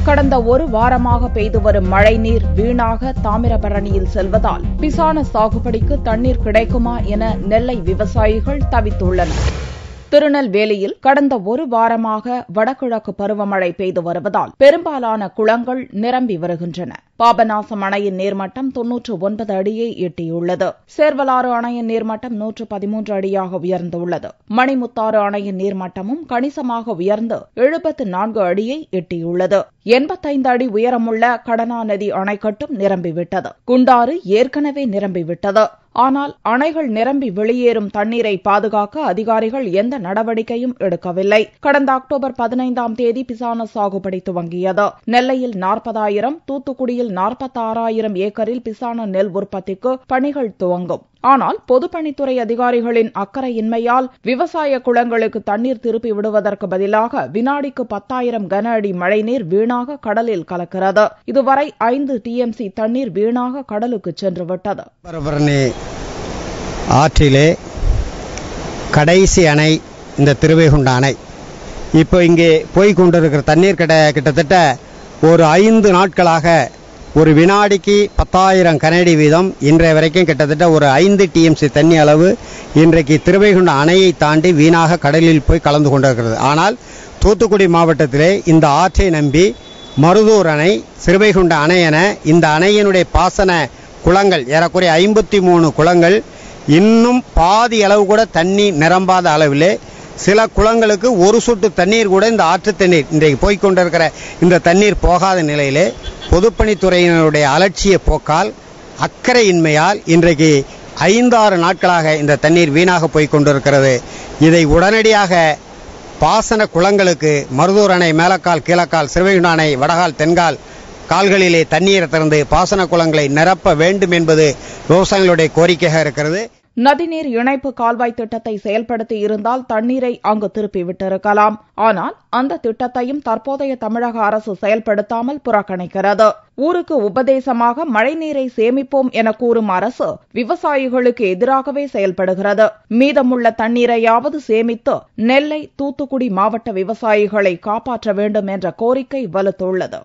கடந்த ஒரு வாரமாக பெய்து வரும் மழைநீர் வீணாக தாமிரபரணியில் செல்வதால் பிசான சாகுபடிக்கு தண்ணீர் கிடைக்குமா என நெல்லை விவசாயிகள் தவித்துள்ளனர். திருநெல்வேலியில் கடந்த ஒரு வாரமாக வடகிழக்கு பருவமழை பெய்து வருவதால் பெரும்பாலான குளங்கள் நிரம்பி வருகின்றன. பாபநாசம் அணையின் நீர்மட்டம் 99 அடியை எட்டியுள்ளது. சேர்வலாறு அணையின் நீர்மட்டம் 113 அடியாக உயர்ந்துள்ளது. மணிமுத்தாறு அணையின் நீர்மட்டமும் கணிசமாக உயர்ந்து 74 அடியை எட்டியுள்ளது. 85 அடி உயரமுள்ள கடனாநதி அணைக்கட்டும் நிரம்பிவிட்டது. குண்டாறு ஏற்கனவே நிரம்பிவிட்டது. ஆனால் அணைகள் நிரம்பி வெளியேறும் தண்ணீரை பாதுகாக்க அதிகாரிகள் எந்த நடவடிக்கையும் எடுக்கவில்லை. கடந்த அக்டோபர் 15ஆம் தேதி பிசான சாகுபடி துவங்கியது. நெல்லையில் 40,000, தூத்துக்குடியில் 46,000 ஏக்கரில் பிசான நெல் உற்பத்திக்கு பணிகள் துவங்கும். ஆனால் பொதுப்பணித்துறை அதிகாரிகளின் அக்கறையின்மையால் விவசாய குளங்களுக்கு தண்ணீர் திருப்பி விடுவதற்கு பதிலாக வினாடிக்கு 10,000 கன அடி மழைநீர் வீணாக கடலில் கலக்கிறது. இதுவரை 5 TMC தண்ணீர் வீணாக கடலுக்கு சென்றுவிட்டது. ஆற்றிலே கடைசி அணை இந்த திருவைகுண்ட அணை. இப்போ இங்கே போய் கொண்டிருக்கிற தண்ணீர் கிட்டத்தட்ட ஒரு 5 நாட்களாக ஒரு வினாடிக்கு 10,000 கனஅடி வீதம் இன்றைய வரைக்கும் கிட்டத்தட்ட ஒரு 5 TMC தண்ணி அளவு இன்றைக்கு திருவைகுண்ட அணையை தாண்டி வீணாக கடலில் போய் கலந்து கொண்டிருக்கிறது. ஆனால் தூத்துக்குடி மாவட்டத்திலே இந்த ஆற்றை நம்பி மருதூர் அணை, திருவைகுண்ட அணை என இந்த அணையினுடைய பாசன குளங்கள் ஏறக்குறைய 53 குளங்கள் இன்னும் பாதி அளவு கூட தண்ணி நிரம்பாத அளவிலே, சில குளங்களுக்கு ஒரு சொட்டு தண்ணீர் கூட இந்த ஆற்று தண்ணீர் இன்றைக்கு போய்கொண்டிருக்கிற இந்த தண்ணீர் போகாத நிலையிலே பொதுப்பணித்துறையினருடைய அலட்சிய போக்கால், அக்கறையின்மையால் இன்றைக்கு 5-6 நாட்களாக இந்த தண்ணீர் வீணாக போய்கொண்டிருக்கிறது. இதை உடனடியாக பாசன குளங்களுக்கு மருதூர் அணை மேலக்கால், கீழக்கால், திருவைகுண்ட அணை வடகால், தென்கால் கால்களிலே தண்ணீரை திறந்து பாசன குளங்களை நிரப்ப வேண்டும் என்பது விவசாயிகளுடைய கோரிக்கையாக இருக்கிறது. நதிநீர் இணைப்பு கால்வாய் திட்டத்தை செயல்படுத்தி இருந்தால் தண்ணீரை அங்கு திருப்பிவிட்டிருக்கலாம். ஆனால் அந்த திட்டத்தையும் தற்போதைய தமிழக அரசு செயல்படுத்தாமல் புறக்கணிக்கிறது. ஊருக்கு உபதேசமாக மழைநீரை சேமிப்போம் என கூறும் அரசு விவசாயிகளுக்கு எதிராகவே செயல்படுகிறது. மீதமுள்ள தண்ணீரையாவது சேமித்து நெல்லை, தூத்துக்குடி மாவட்ட விவசாயிகளை காப்பாற்ற வேண்டும் என்ற கோரிக்கை வலுத்துள்ளது.